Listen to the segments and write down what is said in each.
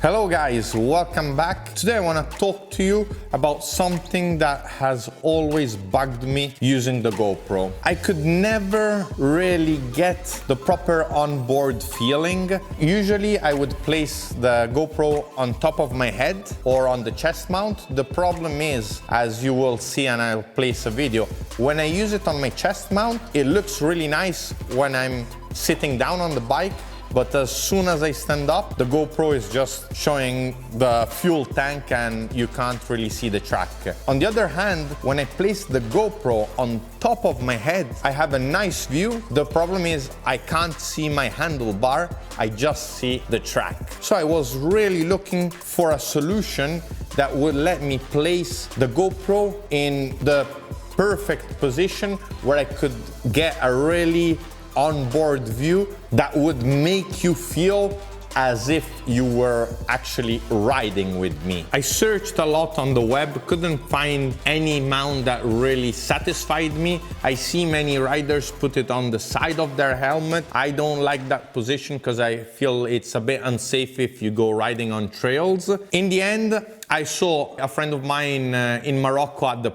Hello guys, welcome back. Today I want to talk to you about something that has always bugged me using the GoPro. I could never really get the proper onboard feeling. Usually I would place the GoPro on top of my head or on the chest mount. The problem is, as you will see and I'll place a video, when I use it on my chest mount, it looks really nice when I'm sitting down on the bike. But as soon as I stand up, the GoPro is just showing the fuel tank and you can't really see the track. On the other hand, when I place the GoPro on top of my head, I have a nice view. The problem is I can't see my handlebar, I just see the track. So I was really looking for a solution that would let me place the GoPro in the perfect position where I could get a really onboard view that would make you feel as if you were actually riding with me. I searched a lot on the web, couldn't find any mount that really satisfied me. I see many riders put it on the side of their helmet. I don't like that position because I feel it's a bit unsafe if you go riding on trails. In the end, I saw a friend of mine in Morocco at the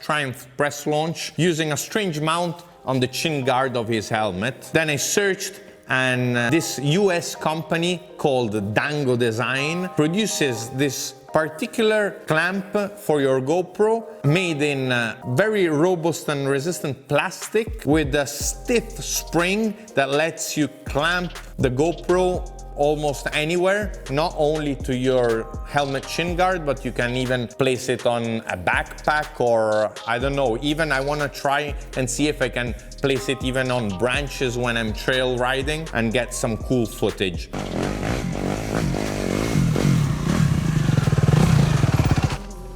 Triumph press launch using a strange mount on the chin guard of his helmet. Then I searched, and this US company called Dango Design produces this particular clamp for your GoPro made in very robust and resistant plastic with a stiff spring that lets you clamp the GoPro almost anywhere, not only to your helmet chin guard, but you can even place it on a backpack, or I don't know, even I want to try and see if I can place it even on branches when I'm trail riding and get some cool footage.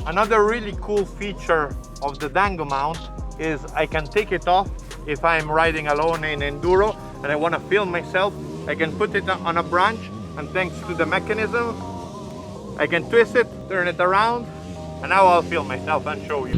Another really cool feature of the Dango mount is I can take it off if I'm riding alone in enduro and I want to film myself. I can put it on a branch, and thanks to the mechanism, I can twist it, turn it around, and now I'll film myself and show you.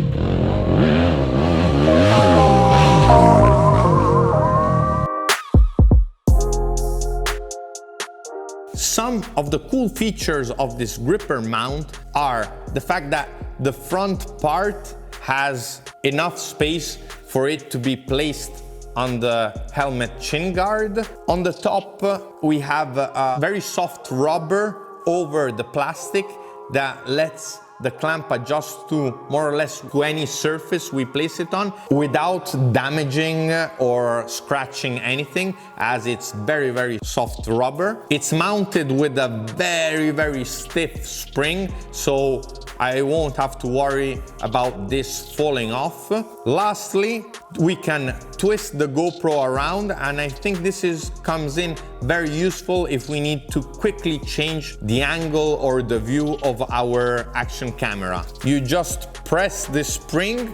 Some of the cool features of this gripper mount are the fact that the front part has enough space for it to be placed on the helmet chin guard. On the top, we have a very soft rubber over the plastic that lets the clamp adjust to more or less to any surface we place it on without damaging or scratching anything, as it's very soft rubber. It's mounted with a very stiff spring, so I won't have to worry about this falling off. Lastly, we can twist the GoPro around, and I think this comes in very useful if we need to quickly change the angle or the view of our action camera. You just press the spring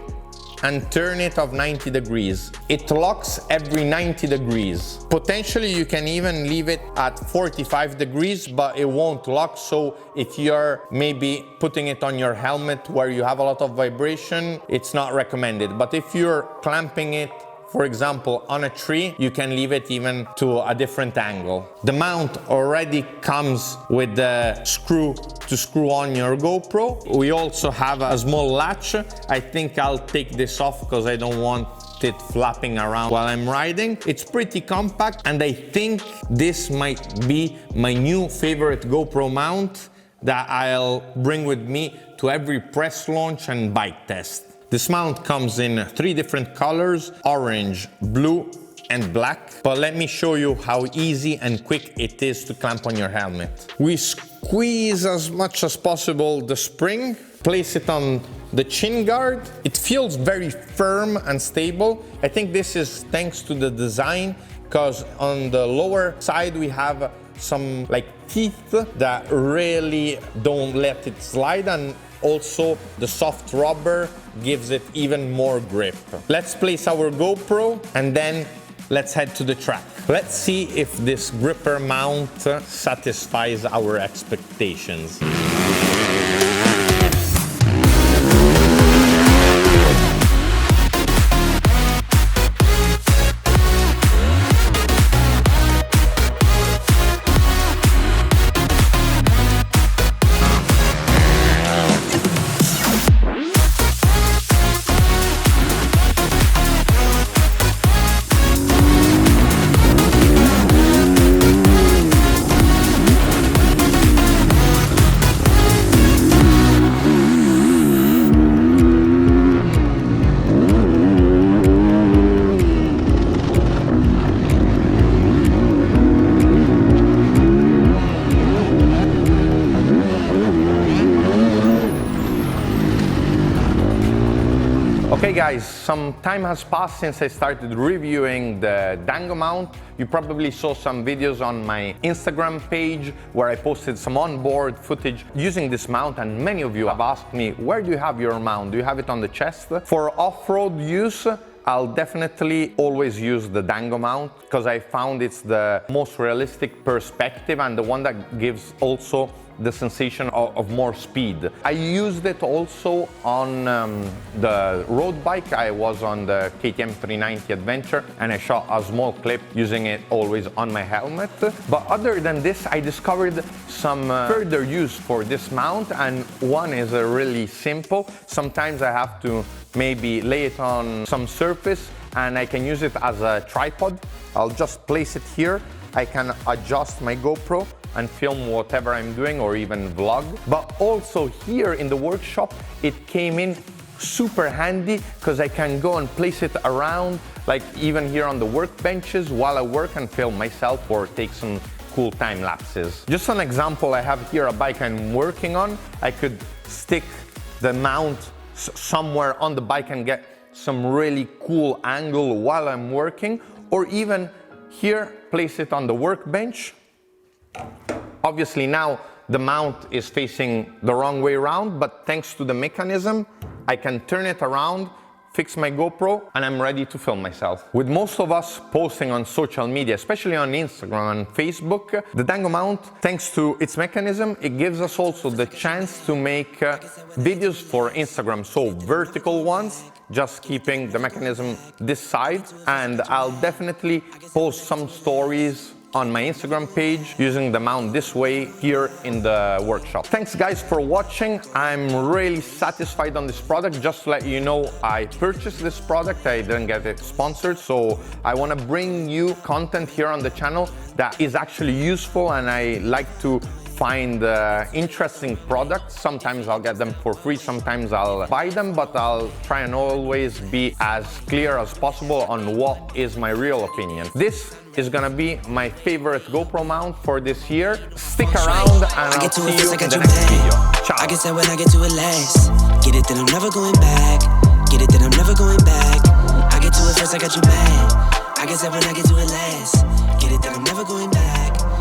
and turn it of 90 degrees. It locks every 90 degrees. Potentially you can even leave it at 45 degrees, but it won't lock. So if you're maybe putting it on your helmet where you have a lot of vibration, it's not recommended. But if you're clamping it, for example, on a tree, you can leave it even to a different angle. The mount already comes with the screw to screw on your GoPro. We also have a small latch. I think I'll take this off because I don't want it flapping around while I'm riding. It's pretty compact, and I think this might be my new favorite GoPro mount that I'll bring with me to every press launch and bike test. This mount comes in 3 different colors: orange, blue, and black. But let me show you how easy and quick it is to clamp on your helmet. We squeeze as much as possible the spring, place it on the chin guard. It feels very firm and stable. I think this is thanks to the design, because on the lower side we have some like teeth that really don't let it slide, and also the soft rubber gives it even more grip. Let's place our GoPro and then let's head to the track. Let's see if this gripper mount satisfies our expectations. Okay guys, some time has passed since I started reviewing the Dango mount. You probably saw some videos on my Instagram page where I posted some onboard footage using this mount, and many of you have asked me, where do you have your mount? Do you have it on the chest? For off-road use, I'll definitely always use the Dango mount because I found it's the most realistic perspective and the one that gives also the sensation of more speed. I used it also on the road bike. I was on the KTM 390 Adventure and I shot a small clip using it always on my helmet. But other than this, I discovered some further use for this mount, and one is really simple. Sometimes I have to maybe lay it on some surface and I can use it as a tripod. I'll just place it here. I can adjust my GoPro and film whatever I'm doing or even vlog. But also here in the workshop, it came in super handy because I can go and place it around, like even here on the workbenches while I work and film myself or take some cool time lapses. Just an example, I have here a bike I'm working on. I could stick the mount somewhere on the bike and get some really cool angle while I'm working, or even here, place it on the workbench. Obviously now the mount is facing the wrong way around, but thanks to the mechanism, I can turn it around, fix my GoPro, and I'm ready to film myself. With most of us posting on social media, especially on Instagram and Facebook, the Dango mount, thanks to its mechanism, it gives us also the chance to make videos for Instagram, so vertical ones, just keeping the mechanism this side, and I'll definitely post some stories on my Instagram page using the mount this way here in the workshop. Thanks guys for watching. I'm really satisfied on this product. Just to let you know, I purchased this product, I didn't get it sponsored, so I want to bring you content here on the channel that is actually useful, and I like to find interesting products. Sometimes I'll get them for free, sometimes I'll buy them, but I'll try and always be as clear as possible on what is my real opinion. This is gonna be my favorite GoPro mount for this year. Stick around and I'll see you in the next video. Ciao. I guess that when I get to it last, get it then I'm never going back. Get it then I'm never going back. I get to it first, I got you mad. I guess that when I get to it last, get it then I'm never going back.